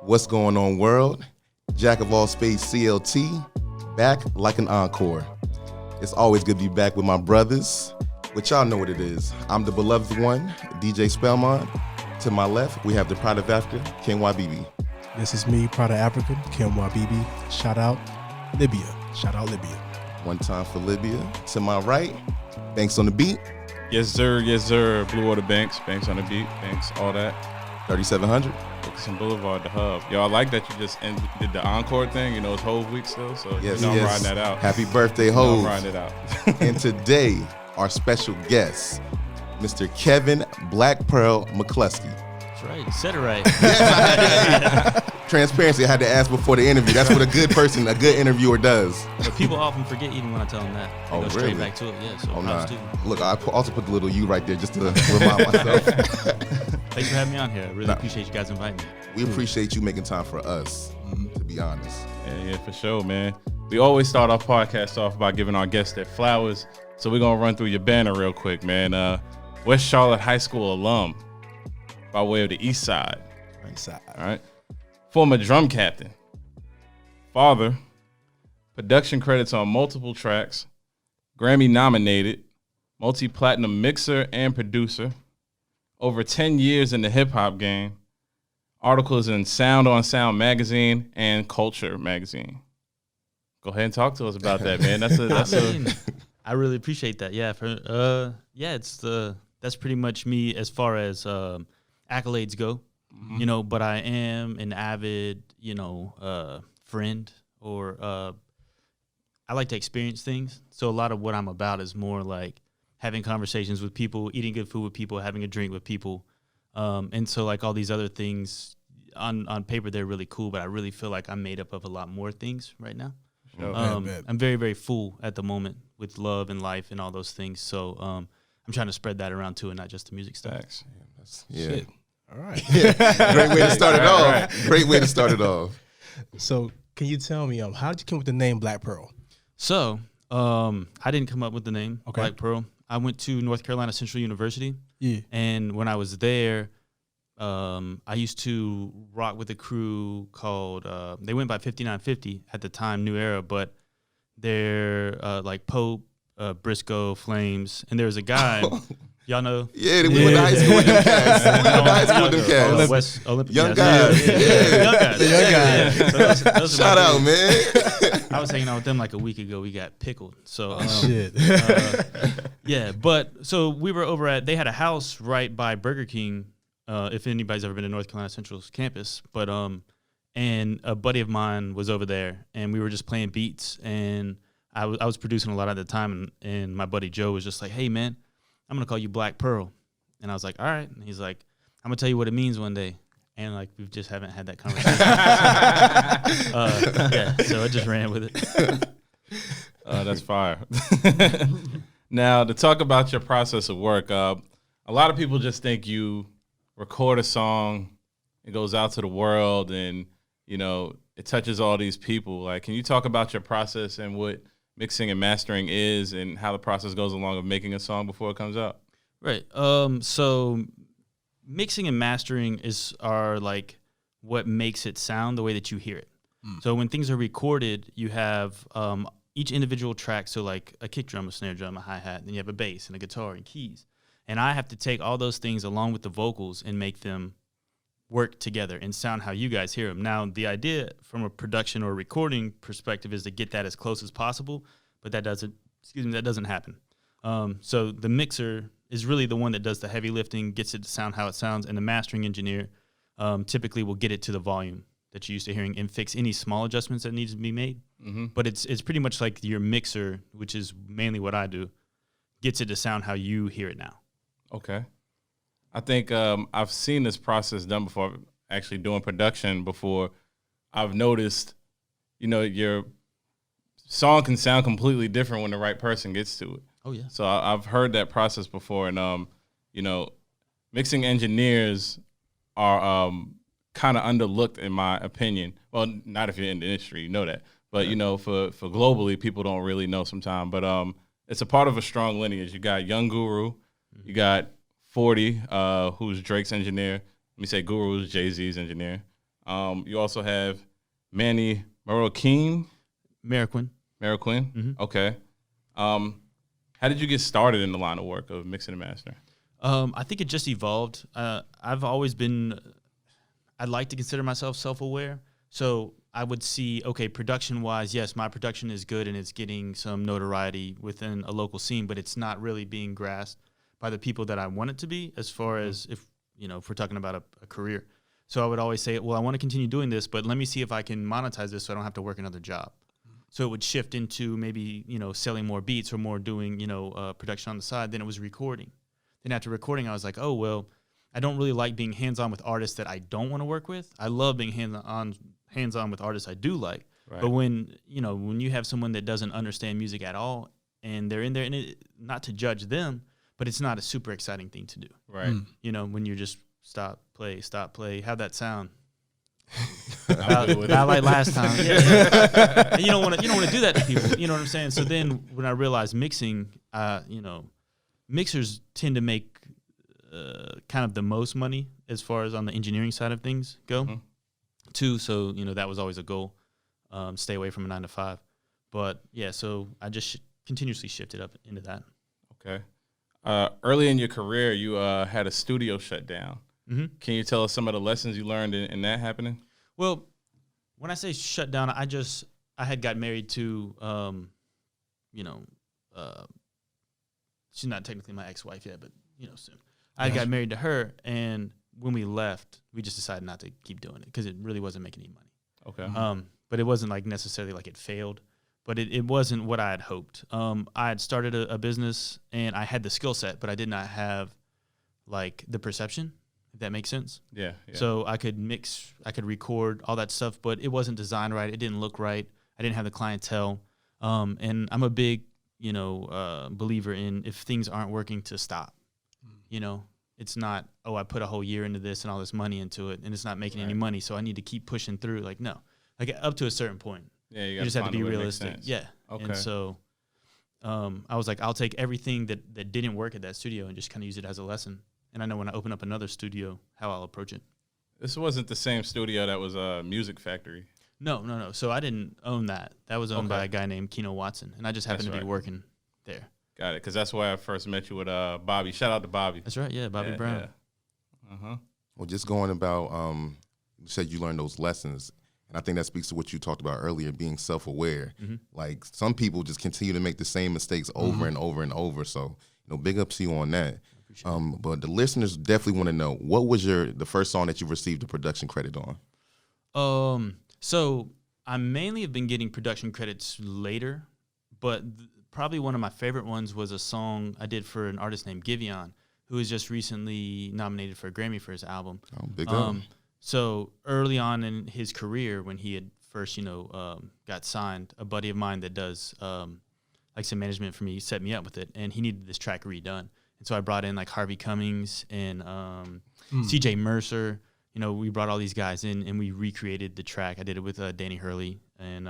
What's going on, world? Jack of all spades CLT, back like an encore. It's always good to be back with my brothers, but y'all know what it is. I'm the beloved one, DJ Spellman. To my left, we have the Pride of Africa, Ken Wabibi. This is me, Pride of Africa, Ken Wabibi. Shout out Libya. Shout out Libya. One time for Libya. To my right, Banks on the beat. Yes, sir. Yes, sir. Blue Water Banks. Banks on the beat. Banks, all that. 3700. Dickinson Boulevard, the hub. Yo, I like that you just did the encore thing. You know, it's Hove week still, so yes, I'm riding that out. Happy birthday, Hove. I'm riding it out. And today, our special guest, Mr. Kevin Black Pearl McCloskey. That's right. You said it right. Transparency, I had to ask before the interview. That's what a good person, a good interviewer does. But people often forget even when I tell them that. They go straight back to it. Yeah, so props to you. Look, I also put the little U right there just to remind myself. Thanks for having me on here. I really appreciate you guys inviting me. We appreciate you making time for us, to be honest. Yeah, for sure, man. We always start our podcast off by giving our guests their flowers. So we're going to run through your banner real quick, man. West Charlotte High School alum by way of the East Side. Right side. All right. Former drum captain. Father. Production credits on multiple tracks. Grammy nominated. Multi-platinum mixer and producer. Over 10 years in the hip-hop game. Articles in Sound on Sound magazine and Culture magazine. Go ahead and talk to us about that, man. I really appreciate that. Yeah, that's pretty much me as far as accolades go. Mm-hmm. You know, but I am an avid, friend, or I like to experience things. So a lot of what I'm about is more like having conversations with people, eating good food with people, having a drink with people. And so like all these other things on paper, they're really cool, but I really feel like I'm made up of a lot more things right now. Sure. I'm very, very full at the moment with love and life and all those things. So I'm trying to spread that around too, and not just the music stuff. Yeah. Shit. All right. Great way to start it off. Right. Great way to start it off. So can you tell me, how did you come up with the name Black Pearl? So I didn't come up with the name Black Pearl. I went to North Carolina Central University. Yeah. And when I was there, I used to rock with a crew called, they went by 5950 at the time, New Era, but they're like Pope, Briscoe, Flames, and there was a guy, y'all know? Yeah, we went to high school with them cats. Young guys. Yeah. Shout out, man. I was hanging out with them like a week ago. We got pickled. So, shit. yeah, but so we were over they had a house right by Burger King. If anybody's ever been to North Carolina Central's campus, but and a buddy of mine was over there, and we were just playing beats, and I was producing a lot at the time, and my buddy Joe was just like, "Hey man, I'm gonna call you Black Pearl," and I was like, "All right," and he's like, "I'm gonna tell you what it means one day," and like we just haven't had that conversation. Yeah, so I just ran with it. That's fire. Now to talk about your process of work, a lot of people just think you record a song, it goes out to the world, and it touches all these people. Like, can you talk about your process and what mixing and mastering is, and how the process goes along of making a song before it comes out? Right. So mixing and mastering are like what makes it sound the way that you hear it. So when things are recorded, you have each individual track. So like a kick drum, a snare drum, a hi-hat, then you have a bass and a guitar and keys. And I have to take all those things along with the vocals and make them work together and sound how you guys hear them. Now, the idea from a production or recording perspective is to get that as close as possible, but that doesn't happen. So the mixer is really the one that does the heavy lifting, gets it to sound how it sounds, and the mastering engineer typically will get it to the volume that you're used to hearing and fix any small adjustments that needs to be made. Mm-hmm. But it's pretty much like your mixer, which is mainly what I do, gets it to sound how you hear it now. Okay. I think I've seen this process done before, actually doing production before. I've noticed, your song can sound completely different when the right person gets to it. Oh, yeah. So I've heard that process before. And, mixing engineers are kind of underlooked, in my opinion. Well, not if you're in the industry, you know that. But, for globally, people don't really know sometimes. But it's a part of a strong lineage. You got Young Guru. You got 40, who's Drake's engineer. Let me say Guru is Jay-Z's engineer. You also have Manny Marroquin. Mariquin. Marroquin. Mm-hmm. Okay. How did you get started in the line of work of mixing and mastering? I think it just evolved. I've always been, I'd like to consider myself self-aware. So I would see, okay, production-wise, yes, my production is good and it's getting some notoriety within a local scene, but it's not really being grasped by the people that I want it to be as far as if we're talking about a career. So I would always say, well, I want to continue doing this, but let me see if I can monetize this so I don't have to work another job. So it would shift into maybe, selling more beats or more doing, production on the side. Then it was recording. Then after recording, I was like, oh, well, I don't really like being hands-on with artists that I don't want to work with. I love being hands-on with artists I do like. Right. But when you have someone that doesn't understand music at all and they're in there, and not to judge them, but it's not a super exciting thing to do. Right. When you're just stop, play, how'd that sound? About like last time. Yeah. And you don't want to do that to people. You know what I'm saying? So then when I realized mixing, mixers tend to make kind of the most money as far as on the engineering side of things go, too. So that was always a goal, stay away from a 9 to 5. But yeah, so I just continuously shifted up into that. Okay. Early in your career, you had a studio shut down. Mm-hmm. Can you tell us some of the lessons you learned in that happening? Well, when I say shut down, I had got married to, she's not technically my ex-wife yet, but soon. I got married to her, and when we left, we just decided not to keep doing it because it really wasn't making any money. Okay. But it wasn't like necessarily like it failed, but it wasn't what I had hoped. I had started a business, and I had the skill set, but I did not have like the perception. If that makes sense. Yeah. So I could mix, I could record all that stuff, but it wasn't designed right. It didn't look right. I didn't have the clientele. And I'm a big, believer in if things aren't working to stop. It's not, I put a whole year into this and all this money into it, and it's not making any money, so I need to keep pushing through. Like, no. Like up to a certain point. Yeah, you just have to be realistic. Yeah. Okay. And so I was like, I'll take everything that didn't work at that studio and just kind of use it as a lesson. And I know when I open up another studio, how I'll approach it. This wasn't the same studio that was a Music Factory. No. So I didn't own that. That was owned by a guy named Keno Watson, and I just happened to be working there. Got it, because that's where I first met you with Bobby. Shout out to Bobby. That's right, yeah, Bobby Brown. Yeah. Uh-huh. Well, just going about, you said you learned those lessons, and I think that speaks to what you talked about earlier, being self-aware. Mm-hmm. Like, some people just continue to make the same mistakes over and over and over, so, big up to you on that. But the listeners definitely want to know, what was the first song that you received a production credit on? So I mainly have been getting production credits later, but probably one of my favorite ones was a song I did for an artist named Giveon, who was just recently nominated for a Grammy for his album. Oh, big up. So early on in his career, when he had first, got signed, a buddy of mine that does like some management for me set me up with it, and he needed this track redone. And so I brought in like Harvey Cummings and CJ Mercer. We brought all these guys in and we recreated the track. I did it with Danny Hurley, and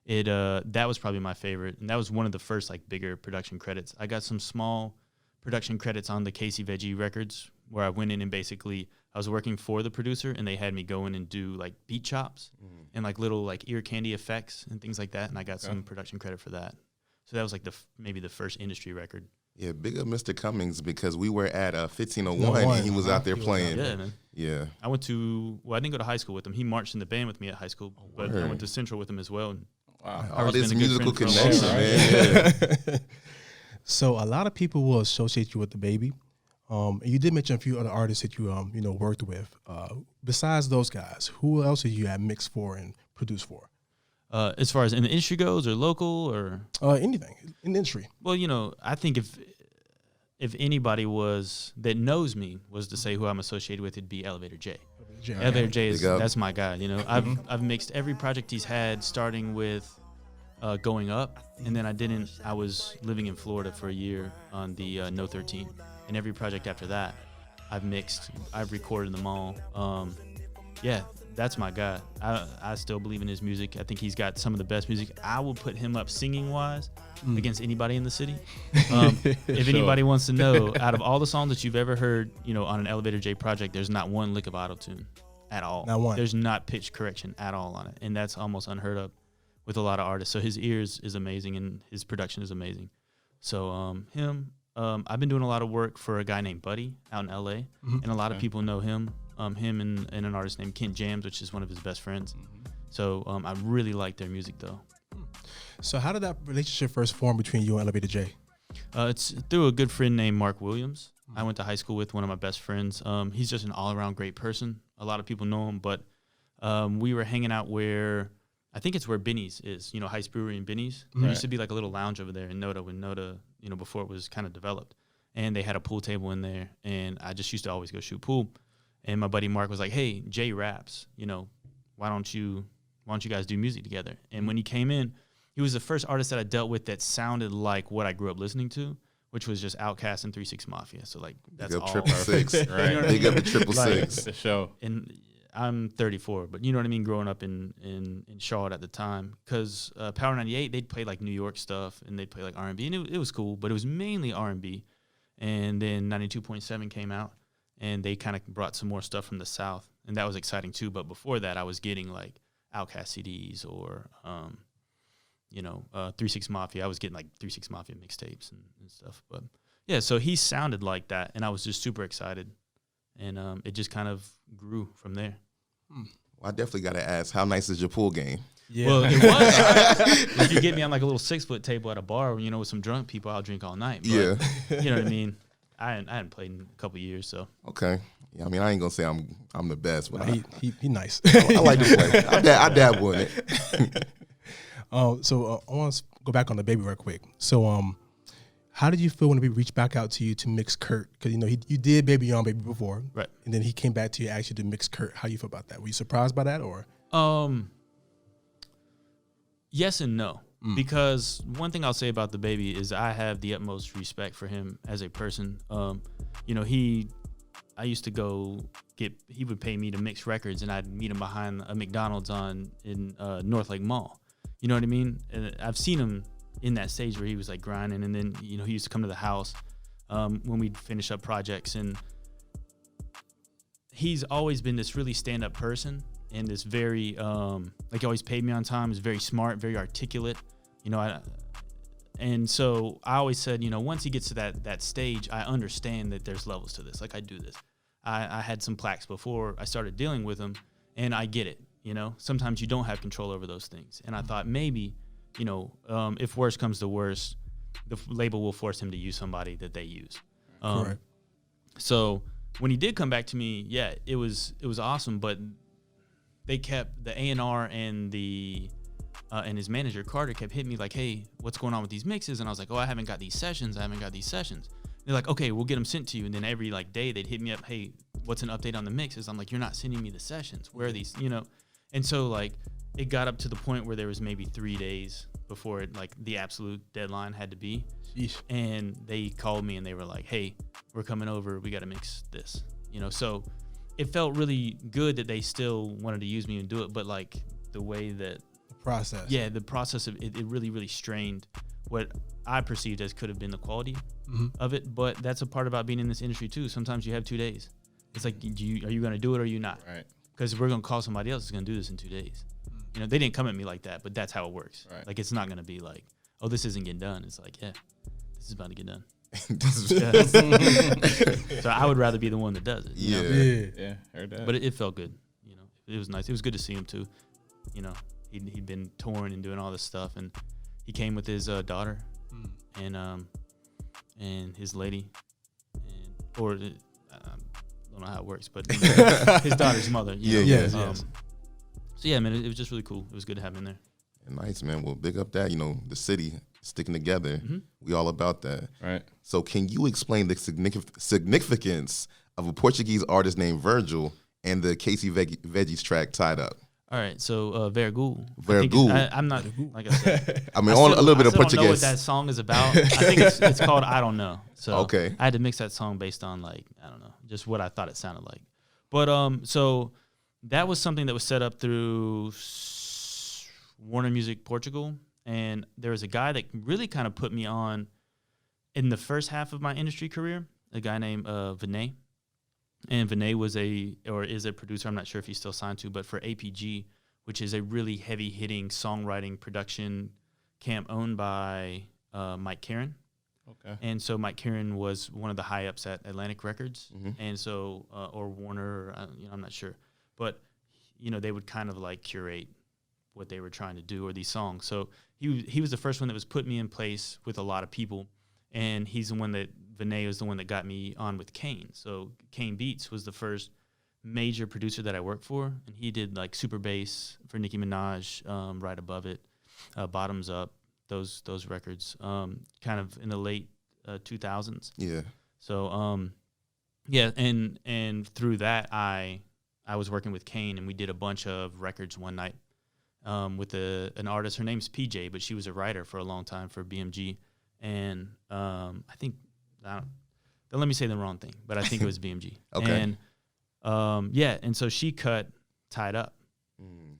that was probably my favorite. And that was one of the first like bigger production credits. I got some small production credits on the Casey Veggie records where I went in and basically I was working for the producer and they had me go in and do like beat chops and like little like ear candy effects and things like that. And I got some production credit for that. So that was like maybe the first industry record. Yeah, big up Mr. Cummings, because we were at 1501 and he was out there playing. Yeah, man. Yeah. I didn't go to high school with him. He marched in the band with me at high school, but I went to Central with him as well. Wow. All this musical connection, man. Yeah. So a lot of people will associate you with the baby. And you did mention a few other artists that you worked with. Besides those guys, who else did you have mixed for and produced for? As far as in the industry goes, or local, or anything in the industry. Well, I think if anybody that knows me was to say who I'm associated with, it'd be Elevator J. Elevator J that's my guy. I've mixed every project he's had, starting with Going Up, and then I was living in Florida for a year on the No 13, and every project after that, I've recorded them all. Yeah. That's my guy. I still believe in his music. I think he's got some of the best music. I will put him up singing-wise against anybody in the city. If anybody wants to know, out of all the songs that you've ever heard, on an Elevator J project, there's not one lick of auto-tune. at all. Not one. There's not pitch correction at all on it, and that's almost unheard of with a lot of artists. So his ears is amazing, and his production is amazing. So I've been doing a lot of work for a guy named Buddy out in L.A., and a lot of people know him. Him and an artist named Kent Jams, which is one of his best friends. So I really like their music, though. So how did that relationship first form between you and Elevator J? It's through a good friend named Mark Williams. I went to high school with one of my best friends. He's just an all-around great person. A lot of people know him, but we were hanging out where, I think it's where Benny's is, Heist Brewery and Benny's. There used to be like a little lounge over there in Noda when Noda, before it was kind of developed. And they had a pool table in there, and I just used to always go shoot pool. And my buddy Mark was like, hey, Jay raps, why don't you guys do music together? And when he came in, he was the first artist that I dealt with that sounded like what I grew up listening to, which was just Outkast and 3 6 Mafia. So like that's Big up all. 666, Right. You know Big up the 666. The show. And I'm 34, but you know what I mean. Growing up in Charlotte at the time, because Power 98, they'd play like New York stuff and they'd play like R&B, and it was cool, but it was mainly R&B. And then 92.7 came out, and they kind of brought some more stuff from the South, and that was exciting too. But before that, I was getting like Outkast CDs or 3 6 Mafia. I was getting like 3 6 Mafia mixtapes and stuff. But yeah, so he sounded like that, and I was just super excited, and it just kind of grew from there. Well, I definitely got to ask, how nice is your pool game? Yeah. Well, it was. If you get me on like a little 6-foot table at a bar, with some drunk people, I'll drink all night. But, Yeah. You know what I mean? I hadn't played in a couple of years, so. Okay. Yeah, I mean, I ain't gonna say I'm the best, but He nice. I like to play. I dabble in it. So I want to go back on the baby real quick. So how did you feel when we reached back out to you to mix Kurt? Because you did Baby on Baby before, right? And then he came back to you and asked you to mix Kurt. How you feel about that? Were you surprised by that, or? Yes and no. Because one thing I'll say about the baby is I have the utmost respect for him as a person. I used to go he would pay me to mix records, and I'd meet him behind a McDonald's in North Lake Mall. You know what I mean? And I've seen him in that stage where he was like grinding, and then he used to come to the house when we'd finish up projects, and he's always been this really stand-up person. And this very, he always paid me on time. He's very smart, very articulate, and so I always said, once he gets to that stage, I understand that there's levels to this. Like I do this. I had some plaques before I started dealing with him, and I get it. Sometimes you don't have control over those things. And I thought maybe, if worse comes to worse, the label will force him to use somebody that they use. Correct. So when he did come back to me, yeah, it was awesome, but they kept the A&R and and his manager Carter kept hitting me like, hey, what's going on with these mixes? And I was like, I haven't got these sessions. They're like, okay, we'll get them sent to you. And then every day they'd hit me up, hey, what's an update on the mixes? I'm like, you're not sending me the sessions. Where are these? And so it got up to the point where there was maybe 3 days before the absolute deadline had to be. Sheesh. And they called me and they were like, hey, we're coming over. We got to mix this. So it felt really good that they still wanted to use me and do it, but the way that the process. Yeah, the process of it really, really strained what I perceived as could have been the quality of it. But that's a part about being in this industry too. Sometimes you have 2 days. It's like, are you going to do it or are you not? Right. Because we're going to call somebody else who's going to do this in 2 days. They didn't come at me like that, but that's how it works. Right. It's not going to be like, oh, this isn't getting done. It's like, yeah, this is about to get done. So I would rather be the one that does it. Yeah, heard that. But it felt good. It was nice. It was good to see him too. He'd been touring and doing all this stuff, and he came with his daughter and his lady, I don't know how it works, but his daughter's mother. Yes. So yeah, man, it was just really cool. It was good to have him in there. Nice, man. Well, big up that, the city sticking together. We all about that. Right. So can you explain the significance of a Portuguese artist named Virgil and the Casey Veggies track Tied Up? All right, so Vergul. I'm not, like I said. I mean, a little bit of Portuguese. I don't know what that song is about. I think it's called I Don't Know. So okay. I had to mix that song based on I don't know, just what I thought it sounded like. But so that was something that was set up through Warner Music Portugal, and there was a guy that really kind of put me on in the first half of my industry career, a guy named Vinay. And Vinay is a producer. I'm not sure if he's still signed to, but for APG, which is a really heavy-hitting songwriting production camp owned by Mike Karen. Okay. And so Mike Karen was one of the high-ups at Atlantic Records, and so or Warner, or, I'm not sure. But, they would kind of like curate what they were trying to do or these songs. So he was the first one that was put me in place with a lot of people, and he's the one that Vinay was the one that got me on with Kane. So Kane Beats was the first major producer that I worked for, and he did like Super Bass for Nicki Minaj, Right Above It, Bottoms Up, those records, kind of in the late 2000s. Yeah. So yeah, and through that I was working with Kane, and we did a bunch of records one night with an artist. Her name's PJ, but she was a writer for a long time for BMG, and don't let me say the wrong thing, but I think it was BMG. Okay. And and so she cut Tied Up,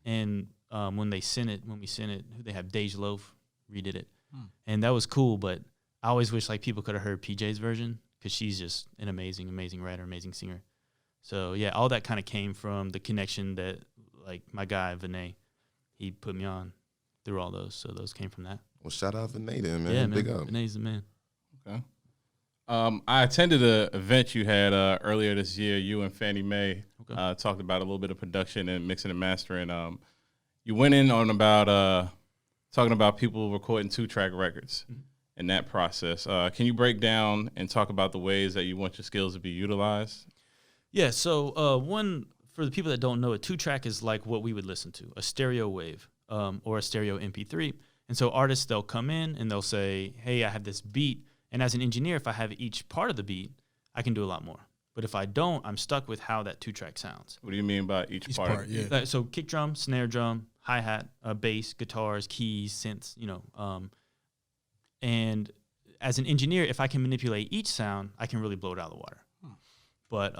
and when we sent it, they have Dej Loaf redid it, and that was cool. But I always wish like people could have heard PJ's version, because she's just an amazing writer, amazing singer. So yeah, all that kind of came from the connection that like my guy Vinay, he put me on through all those. So those came from that. Well, shout out Vinay then, man. Yeah, Big man. up. Vinay's the man. Okay. I attended an event you had earlier this year. You and Fannie Mae talked about a little bit of production and mixing and mastering. You went in on about talking about people recording 2-track records in that process. Can you break down and talk about the ways that you want your skills to be utilized? Yeah, so one, for the people that don't know, a 2-track is like what we would listen to, a stereo wave or a stereo MP3. And so artists, they'll come in and they'll say, hey, I have this beat. And as an engineer, if I have each part of the beat, I can do a lot more. But if I don't, I'm stuck with how that 2-track sounds. What do you mean by each part? Yeah. So kick drum, snare drum, hi-hat, bass, guitars, keys, synths, and as an engineer, if I can manipulate each sound, I can really blow it out of the water. But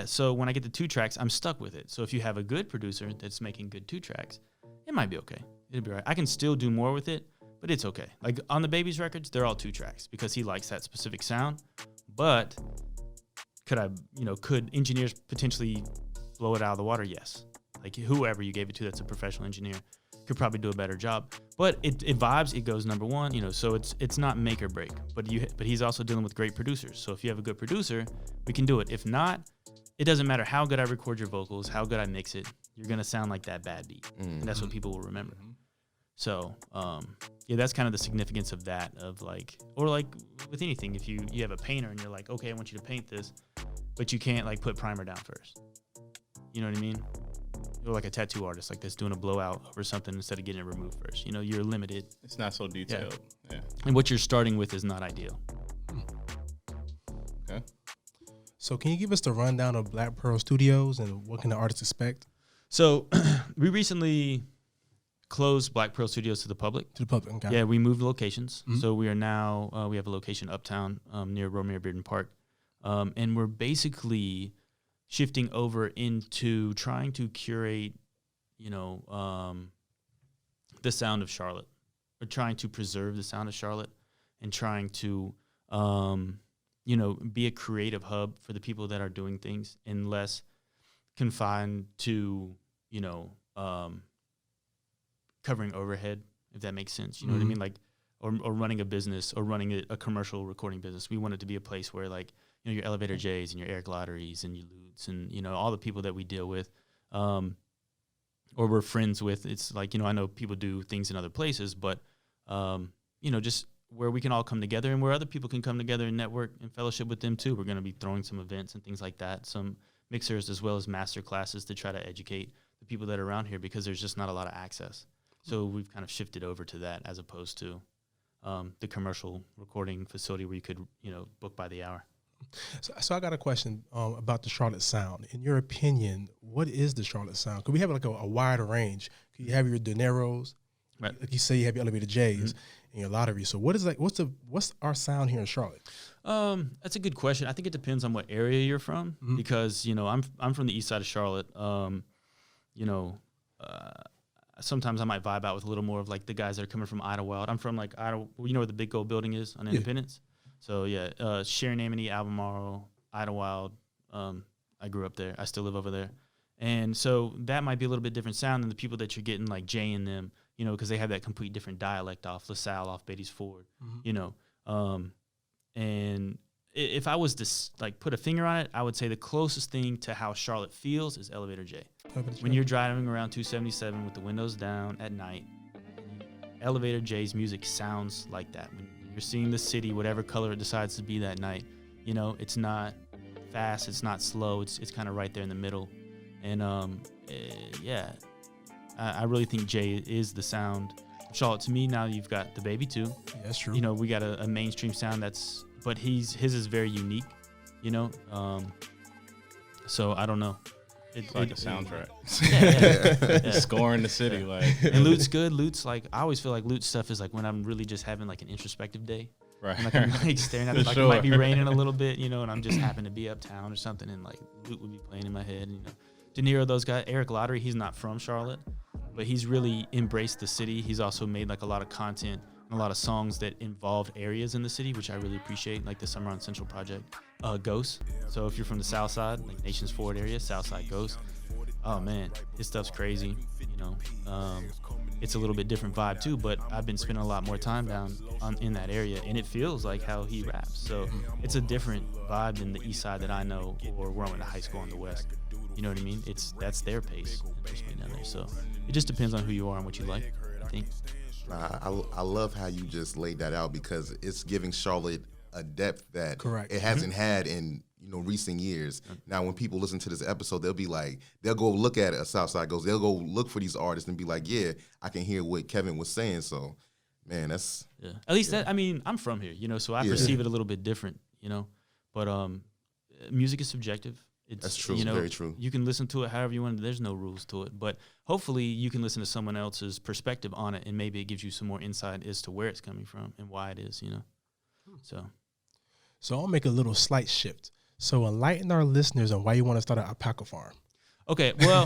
so when I get the 2 tracks, I'm stuck with it. So if you have a good producer that's making good 2 tracks, it might be okay. It'll be all right. I can still do more with it, but it's okay. Like on the Baby's records, they're all 2 tracks because he likes that specific sound. But could engineers potentially blow it out of the water? Yes. Like whoever you gave it to that's a professional engineer could probably do a better job. But it vibes, it goes number one, so it's not make or break. But he's also dealing with great producers. So if you have a good producer, we can do it. If not, it doesn't matter how good I record your vocals, how good I mix it, you're gonna sound like that bad beat. And that's what people will remember. So that's kind of the significance of that, or with anything, if you have a painter and you're like, okay, I want you to paint this, but you can't like put primer down first. You know what I mean? Or like a tattoo artist like that's doing a blowout over something instead of getting it removed first. You're limited. It's not so detailed. Yeah. And what you're starting with is not ideal. Okay. So can you give us the rundown of Black Pearl Studios and what can the artists expect? So we recently closed Black Pearl Studios to the public. Okay. Yeah, we moved locations. So we are now, we have a location uptown near Romeo Bearden Park. And we're basically shifting over into trying to curate, the sound of Charlotte. We're trying to preserve the sound of Charlotte and trying to, be a creative hub for the people that are doing things and less confined to, covering overhead, if that makes sense. You know what I mean? Like, or running a business or running a commercial recording business. We want it to be a place where your Elevator J's and your Eric Lotteries and your Lutes and, all the people that we deal with or we're friends with. It's like, I know people do things in other places, but, just where we can all come together and where other people can come together and network and fellowship with them too. We're going to be throwing some events and things like that, some mixers as well as master classes to try to educate the people that are around here because there's just not a lot of access. So we've kind of shifted over to that as opposed to the commercial recording facility where you could, book by the hour. So I got a question about the Charlotte sound. In your opinion, what is the Charlotte sound? Because we have like a wide range. You have your De Niro's, right? Like you say, you have your Elevator J's and your Lottery. So what's our sound here in Charlotte? That's a good question. I think it depends on what area you're from because I'm from the east side of Charlotte. Sometimes I might vibe out with a little more of like the guys that are coming from Idlewild. I'm from like Idlewild, where the big gold building is on Independence. So yeah, Sharon Amity, Albemarle, Idlewild, I grew up there. I still live over there. And so that might be a little bit different sound than the people that you're getting like Jay and them, you know, because they have that complete different dialect off LaSalle, off Beatty's Ford, you know. And if I was to like put a finger on it, I would say the closest thing to how Charlotte feels is Elevator J. When you're driving around 277 with the windows down at night, Elevator J's music sounds like that. When you're seeing the city, whatever color it decides to be that night, you know, it's not fast, it's not slow, it's kind of right there in the middle. And yeah, I really think Jay is the sound of Charlotte. To me, now you've got the baby too. Yeah, that's true. You know, we got a mainstream sound but his is very unique, you know. So I don't know. It's like a soundtrack. Yeah. Scoring the city, like. And Lute's good. Lute's like, I always feel like Lute's stuff is like when I'm really just having like an introspective day. Right. And like I'm like staring at it, like it might be raining a little bit, you know, and I'm just happen to be uptown or something, and like Lute would be playing in my head, you know. De Niro, those guys. Eric Lottery, he's not from Charlotte, but he's really embraced the city. He's also made like a lot of content and a lot of songs that involved areas in the city, which I really appreciate, like the Summer on Central project. Ghost. So if you're from the South Side, like Nations Ford area, South Side Ghost. Oh man, his stuff's crazy, you know. It's a little bit different vibe too, but I've been spending a lot more time down in that area, and it feels like how he raps. So it's a different vibe than the East Side that I know, or where I went to high school on the West. You know what I mean? That's their pace. Just being down there. So it just depends on who you are and what you like, I think. I love how you just laid that out, because it's giving Charlotte a depth that it hasn't had in recent years. Now, when people listen to this episode, they'll be like, they'll go look at a Southside Ghost, they'll go look for these artists and be like, yeah, I can hear what Kevin was saying. So, man, that's at least that. I mean, I'm from here, so I perceive it a little bit different, But music is subjective. That's true. Very true. You can listen to it however you want. There's no rules to it, but hopefully you can listen to someone else's perspective on it, and maybe it gives you some more insight as to where it's coming from and why it is. So I'll make a little slight shift. So enlighten our listeners on why you want to start an alpaca farm. Okay, well,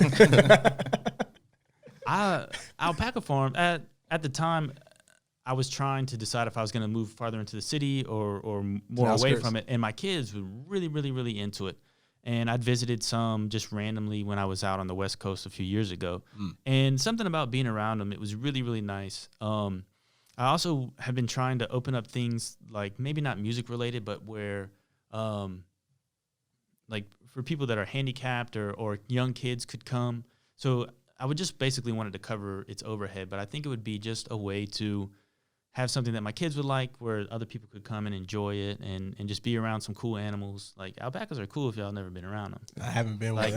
Alpaca Farm, at the time, I was trying to decide if I was going to move farther into the city or more away from it, and my kids were really, really, really into it. And I'd visited some just randomly when I was out on the West Coast a few years ago. And something about being around them, it was really, really nice. I also have been trying to open up things like maybe not music related, but where like for people that are handicapped or young kids could come. So I would just basically wanted to cover its overhead, but I think it would be just a way to have something that my kids would like, where other people could come and enjoy it and just be around some cool animals. Like alpacas are cool if y'all never been around them. I haven't been like,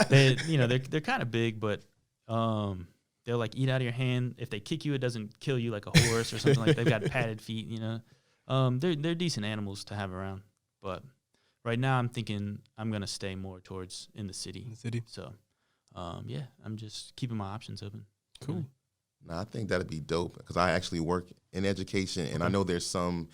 they're kind of big, but they'll like eat out of your hand. If they kick you, it doesn't kill you like a horse or something like that. They've got padded feet, They're decent animals to have around. But right now I'm thinking I'm going to stay more towards in the city. So, I'm just keeping my options open. Cool. Really. No, I think that'd be dope, because I actually work in education, and I know there's some,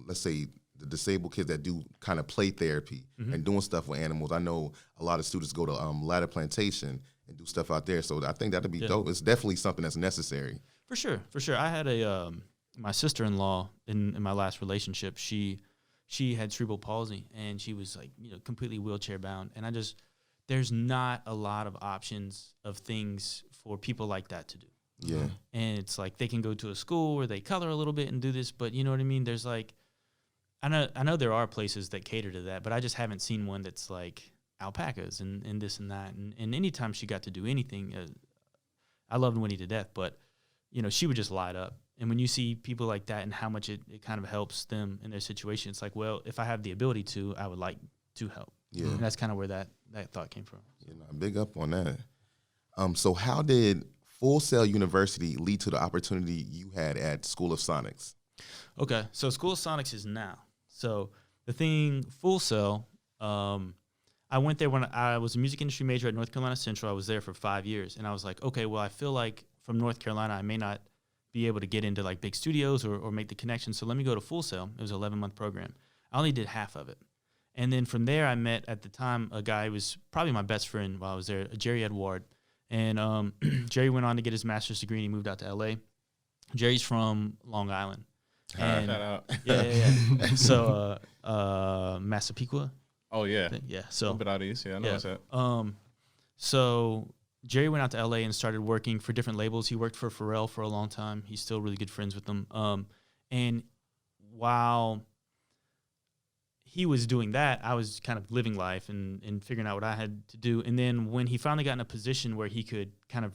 let's say the disabled kids that do kind of play therapy and doing stuff with animals. I know a lot of students go to Ladder Plantation and do stuff out there. So I think that'd be dope. It's definitely something that's necessary. For sure. I had my sister-in-law in my last relationship. She had cerebral palsy, and she was like, completely wheelchair bound. And there's not a lot of options of things for people like that to do. Yeah. And it's like they can go to a school where they color a little bit and do this, but you know what I mean? There's like, I know there are places that cater to that, but I just haven't seen one that's like alpacas and this and that. And anytime she got to do anything, I loved Winnie to death, but she would just light up. And when you see people like that and how much it kind of helps them in their situation, it's like, well, if I have the ability to, I would like to help. Yeah. And that's kind of where that thought came from. Big up on that. So how did Full Sail University lead to the opportunity you had at School of Sonics? Okay, so School of Sonics is now. So the thing, Full Sail, I went there when I was a music industry major at North Carolina Central. I was there for 5 years, and I was like, okay, well, I feel like from North Carolina, I may not be able to get into like big studios or make the connection, so let me go to Full Sail. It was an 11-month program. I only did half of it. And then from there, I met, at the time, a guy who was probably my best friend while I was there, Jerry Edward. And Jerry went on to get his master's degree, and he moved out to L.A. Jerry's from Long Island. And, shout out. Yeah. So Massapequa. Oh yeah, Yeah. a So little bit out east. Yeah, I know what's that. So Jerry went out to LA and started working for different labels. He worked for Pharrell for a long time. He's still really good friends with them. And while he was doing that, I was kind of living life and figuring out what I had to do. And then when he finally got in a position where he could kind of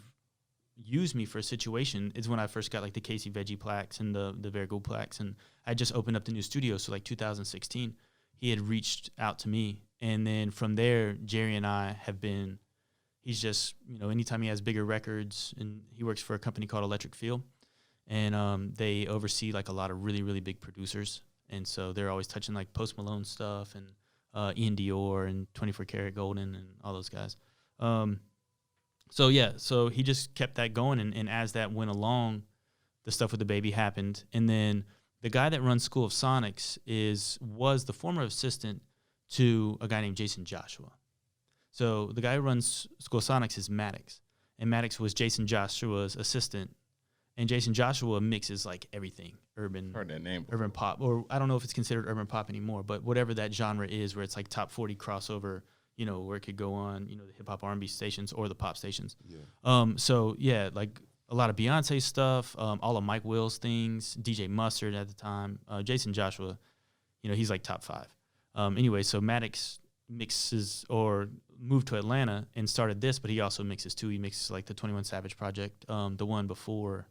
use me for a situation is when I first got like the Casey Veggie plaques and the Varigold plaques. And I just opened up the new studio. So like 2016, he had reached out to me. And then from there, Jerry and I have been, he's just, anytime he has bigger records, and he works for a company called Electric Feel. And they oversee like a lot of really, really big producers. And so they're always touching like Post Malone stuff and Ian Dior and 24 Karat Golden and all those guys. So he just kept that going. And as that went along, the stuff with the baby happened. And then the guy that runs School of Sonics was the former assistant to a guy named Jason Joshua. So the guy who runs School of Sonics is Maddox. And Maddox was Jason Joshua's assistant. And Jason Joshua mixes like everything, urban pop, or I don't know if it's considered urban pop anymore, but whatever that genre is, where it's like top 40 crossover, where it could go on, the hip hop R&B stations or the pop stations. Yeah. Like a lot of Beyonce stuff, all of Mike Will's things, DJ Mustard at the time, Jason Joshua, he's like top 5. Anyway, so Maddox mixes or moved to Atlanta and started this, but he also mixes too. He mixes like the 21 Savage project, the one before.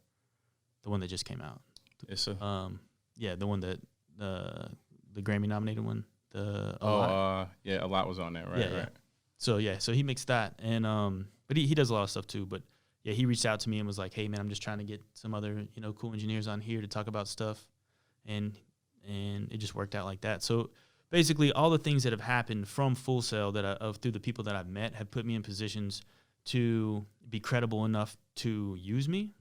The one that just came out. Yes, sir. The one that the Grammy nominated one. A lot was on there, right? Yeah. So he mixed that, and but he does a lot of stuff too. But yeah, he reached out to me and was like, "Hey man, I'm just trying to get some other cool engineers on here to talk about stuff," and it just worked out like that. So basically, all the things that have happened from Full Sail through the people that I've met have put me in positions to be credible enough to use me.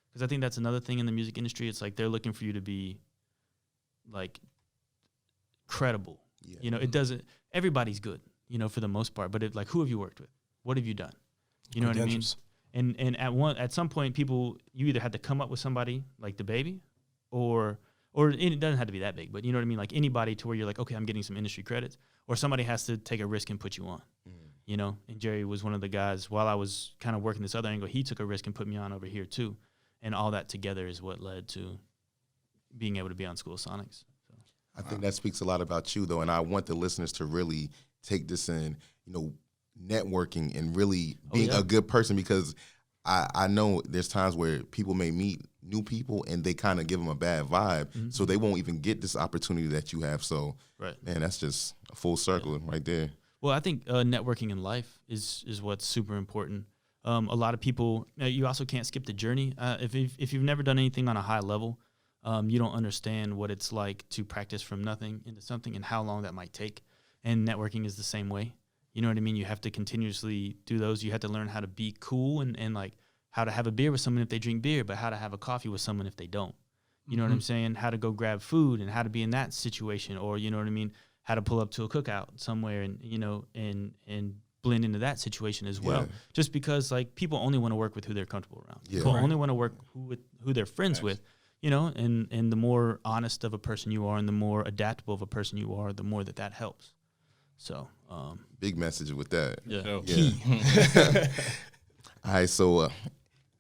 Because I think that's another thing in the music industry. It's like they're looking for you to be, like, credible. Yeah. It doesn't. Everybody's good, for the most part. But who have you worked with? What have you done? You know what I mean? And at some point, you either had to come up with somebody like the baby, or it doesn't have to be that big. But you know what I mean? Like anybody to where you're like, okay, I'm getting some industry credits, or somebody has to take a risk and put you on. And Jerry was one of the guys. While I was kind of working this other angle, he took a risk and put me on over here too. And all that together is what led to being able to be on School of Sonics. So. I think that speaks a lot about you, though, and I want the listeners to really take this in, networking and really being a good person, because I know there's times where people may meet new people and they kind of give them a bad vibe, so they won't even get this opportunity that you have. So, man, that's just a full circle right there. Well, I think networking in life is what's super important. A lot of people, you also can't skip the journey. If you've never done anything on a high level, you don't understand what it's like to practice from nothing into something and how long that might take. And networking is the same way. You know what I mean? You have to continuously do those. You have to learn how to be cool and like how to have a beer with someone if they drink beer, but how to have a coffee with someone if they don't. You know what I'm saying? How to go grab food and how to be in that situation, or you know what I mean? How to pull up to a cookout somewhere and and blend into that situation as well. Just because like people only want to work with who they're comfortable around. People only want to work with who they're friends with, and the more honest of a person you are and the more adaptable of a person you are, the more that helps. So big message with that. Yeah. All right, so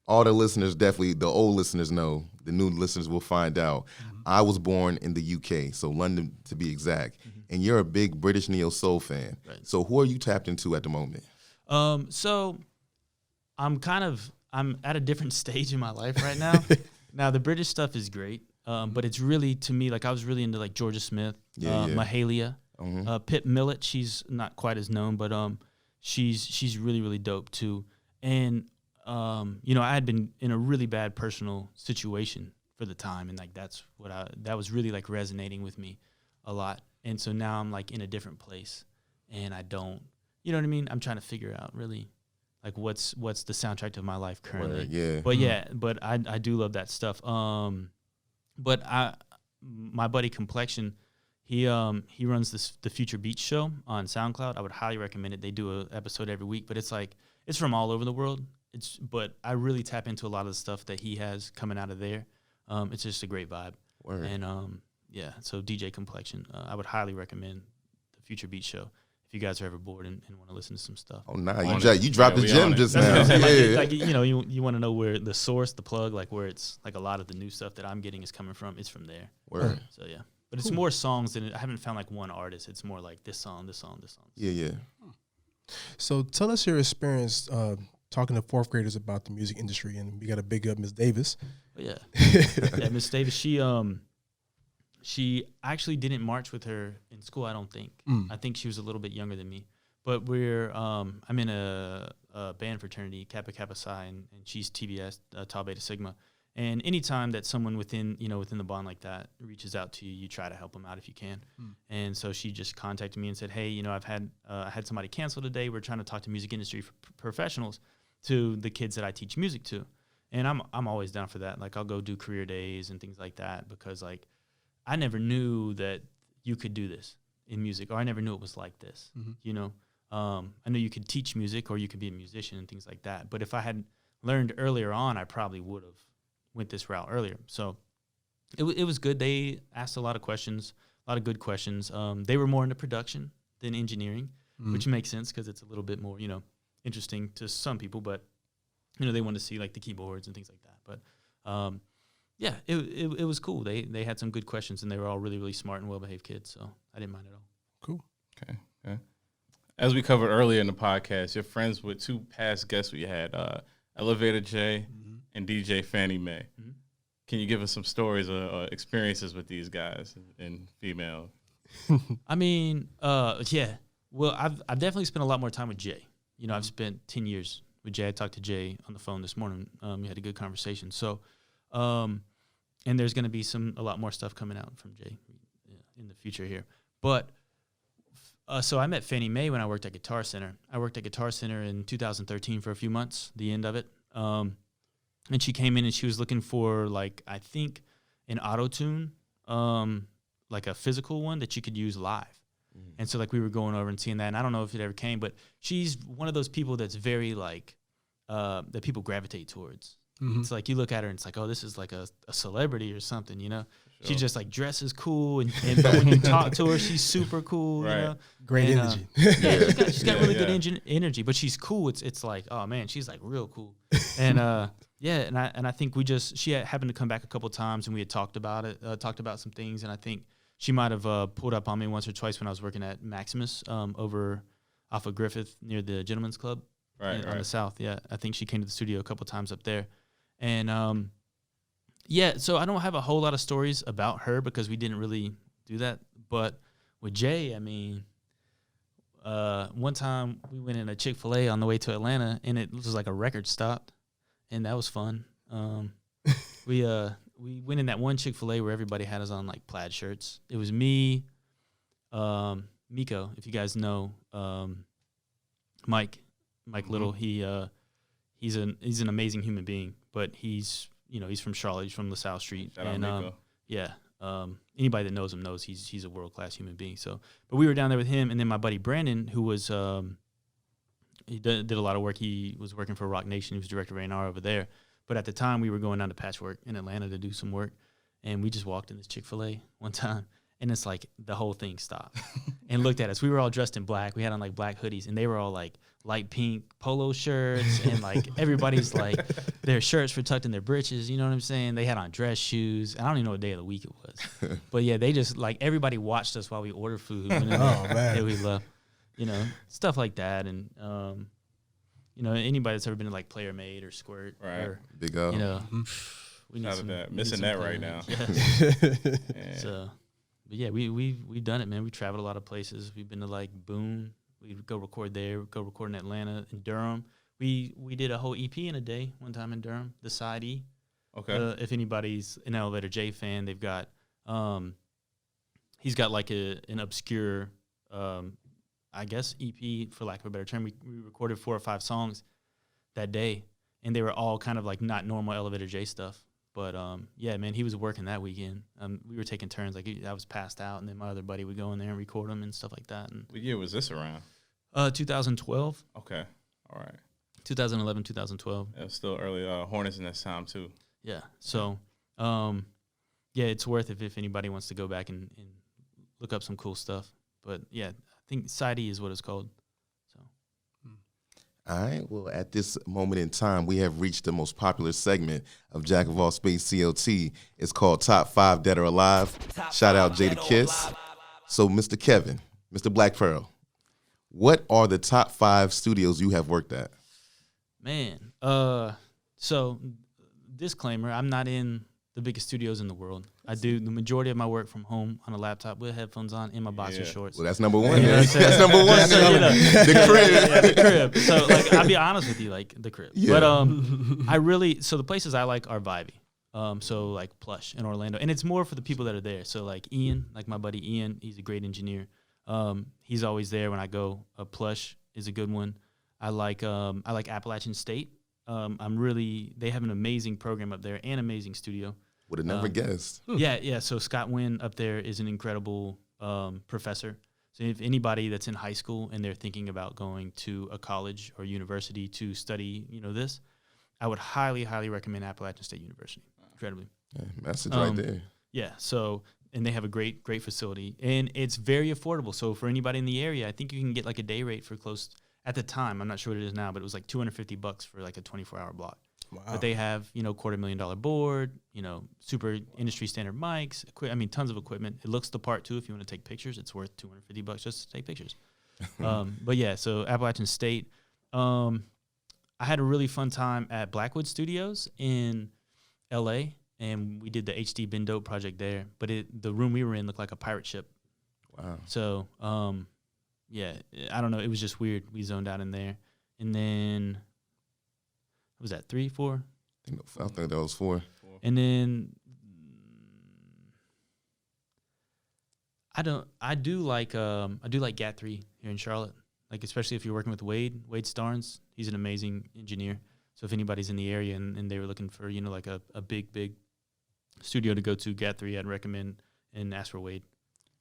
all the listeners, definitely the old listeners know, the new listeners will find out. I was born in the UK, so London to be exact. And you're a big British NeoSoul fan. Right. So who are you tapped into at the moment? So I'm at a different stage in my life right now. Now the British stuff is great, but it's really, to me, like I was really into like Georgia Smith, Mahalia, Pip Millett. She's not quite as known, but she's really, really dope too. And I had been in a really bad personal situation for the time, and like that was really like resonating with me a lot. And so now I'm like in a different place, and I don't, you know what I mean? I'm trying to figure out really like what's the soundtrack to my life currently. But I do love that stuff. But my buddy Complexion, he runs the Future Beats show on SoundCloud. I would highly recommend it. They do an episode every week, but it's from all over the world. But I really tap into a lot of the stuff that he has coming out of there. It's just a great vibe. Word. And so DJ Complexion, I would highly recommend the Future Beat Show. If you guys are ever bored and want to listen to some stuff. Oh, nah, you dropped the gem just now. Like, you know, you want to know where the source, the plug, like where it's like a lot of the new stuff that I'm getting is coming from. It's from there. Word. So yeah, but it's more songs than I haven't found like one artist. It's more like this song, this song, this song. Yeah. So tell us your experience talking to fourth graders about the music industry, and we got to big up Miss Davis. But yeah, yeah, Miss Davis. She actually didn't march with her in school. I don't think. I think she was a little bit younger than me. But I'm in a band fraternity, Kappa Kappa Psi, and she's TBS, Tau Beta Sigma. And anytime that someone within the bond like that reaches out to you, you try to help them out if you can. And so she just contacted me and said, "Hey, I had somebody cancel today. We're trying to talk to music industry professionals to the kids that I teach music to." And I'm always down for that. Like I'll go do career days and things like that because like I never knew that you could do this in music, or I never knew it was like this. You know, I knew you could teach music or you could be a musician and things like that. But if I had learned earlier on, I probably would have went this route earlier. So it was good. They asked a lot of questions, a lot of good questions. They were more into production than engineering, which makes sense because it's a little bit more, interesting to some people. But, they want to see like the keyboards and things like that. But yeah, it was cool. They had some good questions, and they were all really, really smart and well-behaved kids, so I didn't mind at all. Cool. Okay. As we covered earlier in the podcast, you're friends with two past guests we had, Elevator J and DJ Fannie Mae. Can you give us some stories or experiences with these guys and female? I mean, yeah. Well, I've definitely spent a lot more time with Jay. I've spent 10 years with Jay. I talked to Jay on the phone this morning. We had a good conversation. So, and there's going to be a lot more stuff coming out from Jay in the future here. But so I met Fannie Mae when I worked at Guitar Center. I worked at Guitar Center in 2013 for a few months, the end of it. And she came in and she was looking for I think an auto-tune, like a physical one that you could use live. And so we were going over and seeing that, and I don't know if it ever came, but she's one of those people that's very that people gravitate towards. It's like you look at her and it's like, oh, this is like a celebrity or something, Sure. She just dresses cool, and but when you talk to her, she's super cool, right. Great energy. Yeah, she's got really good energy, but she's cool. It's like, oh man, she's real cool. And and I think she happened to come back a couple of times, and we had talked about some things, and I think she might have pulled up on me once or twice when I was working at Maximus over off of Griffith near the Gentlemen's Club on the south. Yeah, I think she came to the studio a couple of times up there. And so I don't have a whole lot of stories about her because we didn't really do that. But with Jay, I mean, one time we went in a Chick-fil-A on the way to Atlanta, and it was like a record stop, and that was fun. We went in that one Chick-fil-A where everybody had us on plaid shirts. It was me, Miko, if you guys know, Mike Little. He's an amazing human being, but he's from Charlotte. He's from LaSalle Street. Shout out Miko. Yeah. Anybody that knows him knows he's a world-class human being. So, but we were down there with him, and then my buddy Brandon, who was he did a lot of work. He was working for Rock Nation. He was director of A&R over there. But at the time, we were going down to Patchwork in Atlanta to do some work, and we just walked in this Chick-fil-A one time, and it's like the whole thing stopped and looked at us. We were all dressed in black. We had on black hoodies, and they were all light pink polo shirts, and everybody's their shirts were tucked in their breeches. You know what I'm saying? They had on dress shoes. I don't even know what day of the week it was, but yeah, they just everybody watched us while we ordered food. Oh man, we left, stuff like that, and anybody that's ever been to Player Made or Squirt, right? Or, Big up. We need some, missing that right now. Yeah. So, but yeah, we've done it, man. We traveled a lot of places. We've been to Boone. We'd go record there. Go record in Atlanta, in Durham. We did a whole EP in a day one time in Durham. The Side E. Okay. If anybody's an Elevator J fan, they've got he's got an obscure I guess EP, for lack of a better term. We recorded 4 or 5 songs that day, and they were all kind of not normal Elevator J stuff. But yeah, man, he was working that weekend. We were taking turns. I was passed out, and then my other buddy would go in there and record them and stuff like that. And what year was this around? 2012. Okay, all right. 2011, 2012. It was still early Hornets in that time too. Yeah. So, yeah, it's worth it if anybody wants to go back and look up some cool stuff. But yeah, think Side E is what it's called. So. All right. Well, at this moment in time, we have reached the most popular segment of Jack of All Spades CLT. It's called Top 5 Dead or Alive. Shout out Jada Kiss. So, Mr. Kevin, Mr. Black Pearl, what are the top 5 studios you have worked at? Man, so disclaimer, I'm not in the biggest studios in the world. I do the majority of my work from home on a laptop with headphones on in my boxer shorts. Well, that's number one. You know what I'm That's number one. So, you know, The crib. yeah, the crib. So, like, I'll be honest with you, like, the crib. Yeah. But so the places I like are vibey. So like Plush in Orlando, and it's more for the people that are there. So like Ian, like my buddy Ian, he's a great engineer. He's always there when I go. Plush is a good one. I like Appalachian State. They have an amazing program up there and amazing studio. Would have never guessed. Yeah. So Scott Wynn up there is an incredible professor. So if anybody that's in high school and they're thinking about going to a college or university to study, this, I would highly, highly recommend Appalachian State University. Incredibly. Yeah, message right there. Yeah. So, and they have a great, great facility, and it's very affordable. So for anybody in the area, I think you can get like a day rate for close. At the time, I'm not sure what it is now, but it was like $250 for like a 24-hour block. Wow. But they have, $250,000 board, super industry standard mics, tons of equipment. It looks the part too. If you want to take pictures, it's worth $250 just to take pictures. But yeah, so Appalachian State. I had a really fun time at Blackwood Studios in LA, and we did the HD Ben Dope project there. But the room we were in looked like a pirate ship. Wow. So, yeah, I don't know. It was just weird. We zoned out in there. And then, what was that, 3, 4? I think that was 4. And then, I do like GAT3 here in Charlotte. Like, especially if you're working with Wade Starnes. He's an amazing engineer. So if anybody's in the area and they were looking for, like a big studio to go to, GAT3, I'd recommend and ask for Wade.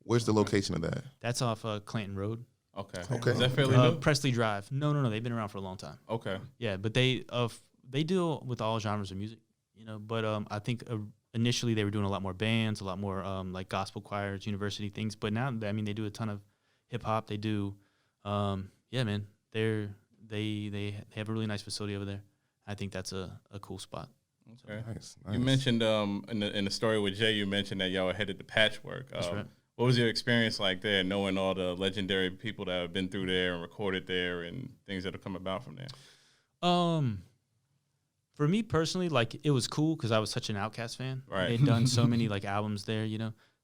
Where's the location of that? That's off Clanton Road. Okay. Okay. Is that fairly new? Presley Drive. No. They've been around for a long time. Okay. Yeah, but they deal with all genres of music, But I think initially they were doing a lot more bands, a lot more like gospel choirs, university things. But now, they do a ton of hip hop. They do, yeah, man. They have a really nice facility over there. I think that's a cool spot. Okay. Nice. You mentioned in the story with Jay, you mentioned that y'all were headed to Patchwork. That's right. What was your experience like there, knowing all the legendary people that have been through there and recorded there and things that have come about from there? For me personally, like, it was cool because I was such an Outkast fan. Right. They'd done so many like albums there,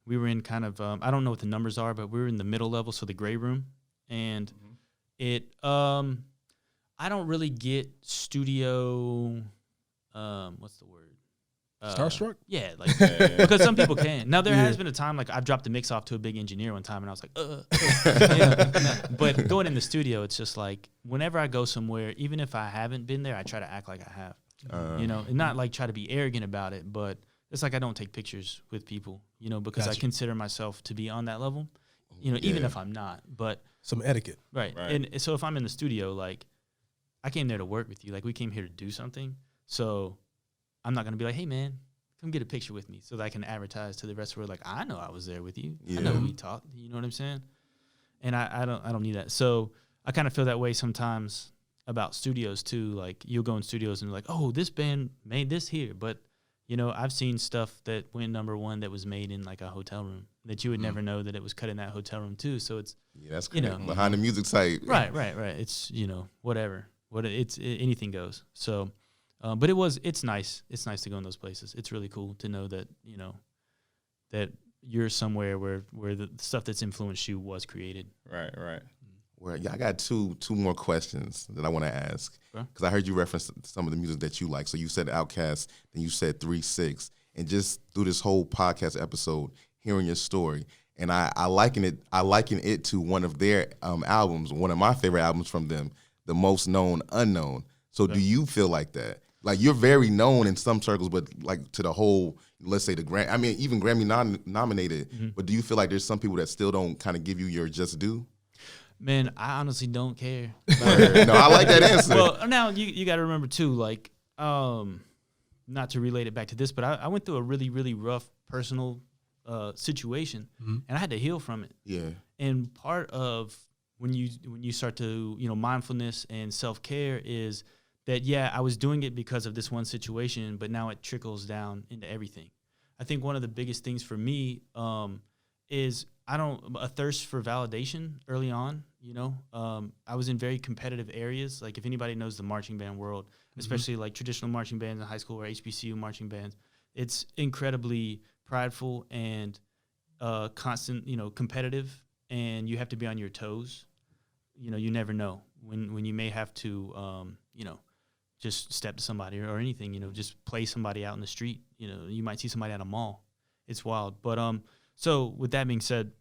We were in kind of I don't know what the numbers are, but we were in the middle level, so the gray room, and it I don't really get studio what's the word? Starstruck? Yeah, like because some people can. Now there has been a time like I've dropped a mix off to a big engineer one time, and I was like, But going in the studio, it's just like whenever I go somewhere, even if I haven't been there, I try to act like I have, and not like try to be arrogant about it, but it's like I don't take pictures with people, because I consider myself to be on that level, even if I'm not. But some etiquette, right? And so if I'm in the studio, like I came there to work with you, like we came here to do something, so. I'm not going to be like, hey, man, come get a picture with me so that I can advertise to the rest of the world. Like, I know I was there with you. Yeah. I know we talked. You know what I'm saying? And I don't need that. So I kind of feel that way sometimes about studios, too. Like, you'll go in studios and be like, oh, this band made this here. But, I've seen stuff that went number one that was made in, like, a hotel room that you would never know that it was cut in that hotel room, too. So it's, that's crazy. Behind the music site. Right. It's, whatever. Anything goes. So... but it's nice. It's nice to go in those places. It's really cool to know that, that you're somewhere where the stuff that's influenced you was created. Right. Well, yeah, I got two more questions that I want to ask because I heard you reference some of the music that you like. So you said Outkast, then you said 3-6, and just through this whole podcast episode, hearing your story, and I liken it to one of their albums, one of my favorite albums from them, The Most Known Unknown. So do you feel like that? Like, you're very known in some circles, but like to the whole, let's say the Grammy, even Grammy nominated. But do you feel like there's some people that still don't kind of give you your just due? Man, I honestly don't care. No, I like that answer. Well, now you got to remember too, like, not to relate it back to this, but I went through a really, really rough personal situation, and I had to heal from it. Yeah. And part of when you start to, mindfulness and self-care is that, I was doing it because of this one situation, but now it trickles down into everything. I think one of the biggest things for me is a thirst for validation early on. I was in very competitive areas. Like if anybody knows the marching band world, especially like traditional marching bands in high school or HBCU marching bands, it's incredibly prideful and constant, competitive, and you have to be on your toes. You never know when you may have to, just step to somebody or anything, just play somebody out in the street. You might see somebody at a mall. It's wild. But so with that being said,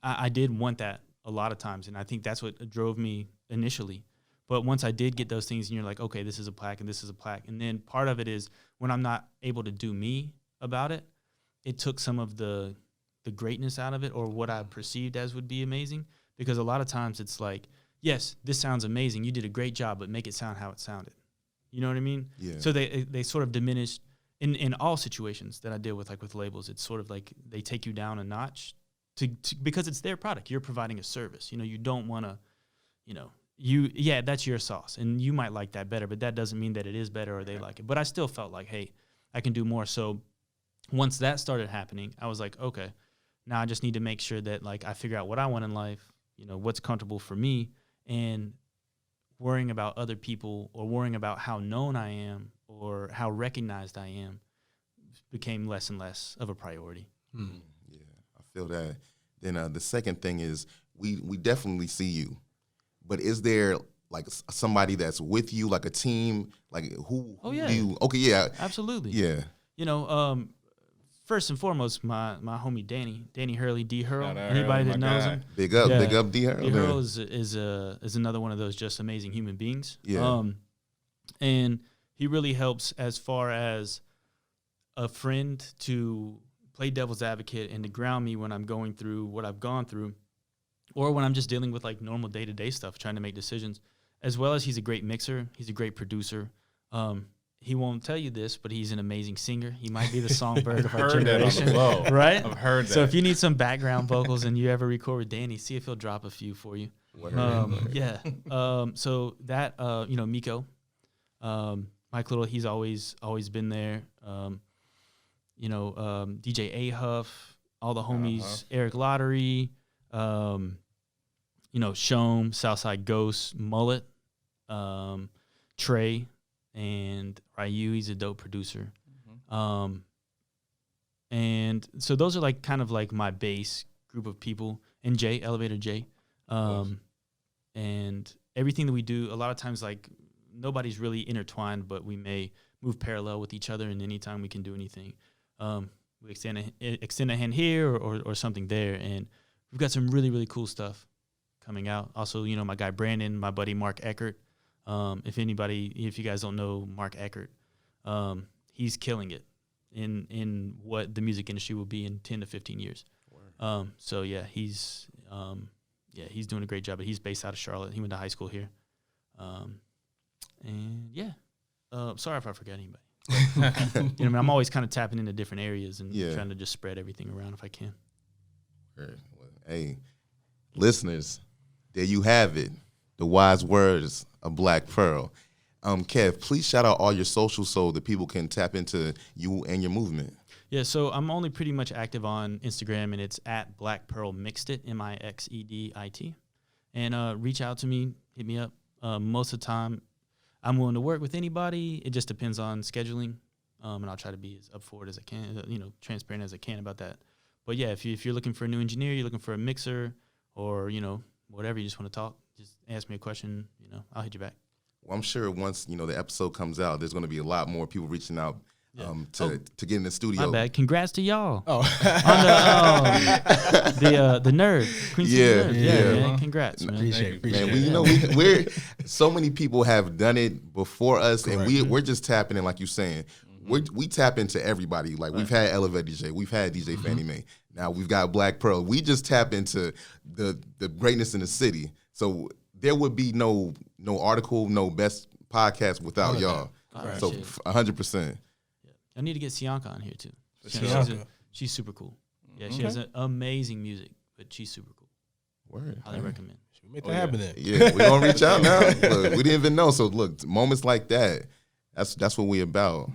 I did want that a lot of times, and I think that's what drove me initially. But once I did get those things, and you're like, okay, this is a plaque and this is a plaque. And then part of it is when I'm not able to do me about it, it took some of the greatness out of it, or what I perceived as would be amazing. Because a lot of times it's like, yes, this sounds amazing. You did a great job, but make it sound how it sounded. You know what I mean? Yeah. So they sort of diminished in all situations that I deal with, like with labels. It's sort of like they take you down a notch because it's their product. You're providing a service. You don't want to, that's your sauce, and you might like that better, but that doesn't mean that it is better or they like it. But I still felt like, hey, I can do more. So once that started happening, I was like, okay, now I just need to make sure that like I figure out what I want in life, what's comfortable for me, and worrying about other people or worrying about how known I am or how recognized I am became less and less of a priority. Yeah, I feel that. Then the second thing is we definitely see you, but is there like somebody that's with you, like a team, like who? Oh yeah. Do you, okay, yeah, absolutely. yeah. First and foremost, my homie Danny Hurley, D Hurl. Shout out Anybody Hurley, that my knows guy. him, Big up, Yeah. big up, D. D Hurl is another one of those just amazing human beings. Yeah. And he really helps as far as a friend to play devil's advocate and to ground me when I'm going through what I've gone through, or when I'm just dealing with like normal day-to-day stuff, trying to make decisions. As well as he's a great mixer, he's a great producer. He won't tell you this, but he's an amazing singer. He might be the songbird of our Heard that on the generation, low. right? I've heard that. So if you need some background vocals and you ever record with Danny, see if he'll drop a few for you. Yeah. So that Miko, Mike Little, he's always been there. DJ A Huff, all the homies, Eric Lottery, Shome, Southside Ghost, Mullet, Trey, and Ryu. He's a dope producer. And so those are like kind of like my base group of people. And Jay, Elevator Jay. And everything that we do, a lot of times like nobody's really intertwined, but we may move parallel with each other, and anytime we can do anything, we extend a hand here or something there. And we've got some really, really cool stuff coming out. Also, my guy Brandon, my buddy Mark Eckert. If you guys don't know Mark Eckert, he's killing it in what the music industry will be in 10 to 15 years. So yeah, he's doing a great job. But he's based out of Charlotte. He went to high school here. And yeah, sorry if I forgot anybody. I'm always kind of tapping into different areas and trying to just spread everything around if I can. Hey, listeners, there you have it. The wise words of Black Pearl. Kev, please shout out all your socials so that people can tap into you and your movement. Yeah, so I'm only pretty much active on Instagram, and it's at Black Pearl Mixedit, MIXEDIT. And reach out to me, hit me up. Most of the time, I'm willing to work with anybody. It just depends on scheduling, and I'll try to be as up for it as I can, transparent as I can about that. But yeah, if you're looking for a new engineer, you're looking for a mixer, or whatever, you just want to talk, just ask me a question. I'll hit you back. Well, I'm sure once the episode comes out, there's going to be a lot more people reaching out to get in the studio. My bad. Congrats to y'all. Oh, On the nerd. Quincy the Nerd. Yeah, man. Congrats, man. appreciate Man, it. we're so many people have done it before us, Correct. and we're just tapping in, like you're saying. We tap into everybody. Like we've had Elevator DJ, we've had DJ Fannie Mae. Now we've got Black Pearl. We just tap into the greatness in the city. So there would be no article, no best podcast without y'all. Right. So 100%. I need to get Sianka on here too. Sianka. She's super cool. Yeah, she has amazing music, but she's super cool. Word. Highly recommend. Should we make that happen then? Yeah, we're gonna reach out now. Look, we didn't even know. So look, moments like that, that's what we about.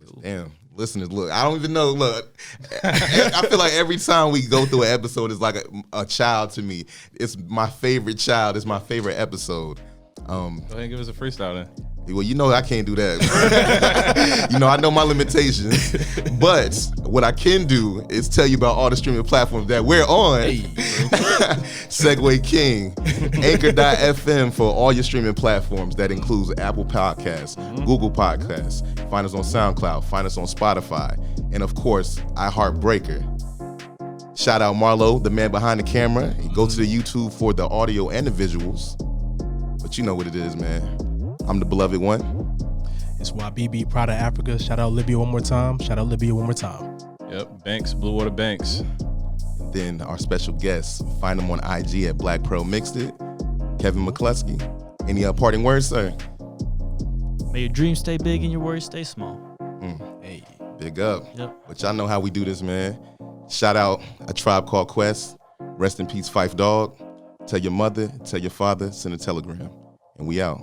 Cool. Damn. Listeners, look, I don't even know. Look, I feel like every time we go through an episode, it's like a child to me. It's my favorite child. It's my favorite episode. Go ahead and give us a freestyle then. Well, you know I can't do that. You know, I know my limitations. But what I can do is tell you about all the streaming platforms that we're on. Hey, Segway King, Anchor.fm for all your streaming platforms. That includes Apple Podcasts, Google Podcasts. Find us on SoundCloud. Find us on Spotify. And, of course, iHeartBreaker. Shout out Marlo, the man behind the camera. Go to the YouTube for the audio and the visuals. But you know what it is, man. I'm the beloved one. it's YBB, Proud of Africa. Shout out Libya one more time. Shout out Libya one more time. Yep, Banks, Blue Water Banks. And then our special guests, find them on IG at Black Pearl Mixed It. Kevin McCloskey. Any parting words, sir? May your dreams stay big and your worries stay small. Hey, Big up. Yep. But y'all know how we do this, man. Shout out A Tribe Called Quest. Rest in peace, Phife Dawg. Tell your mother, tell your father, send a telegram. And we out.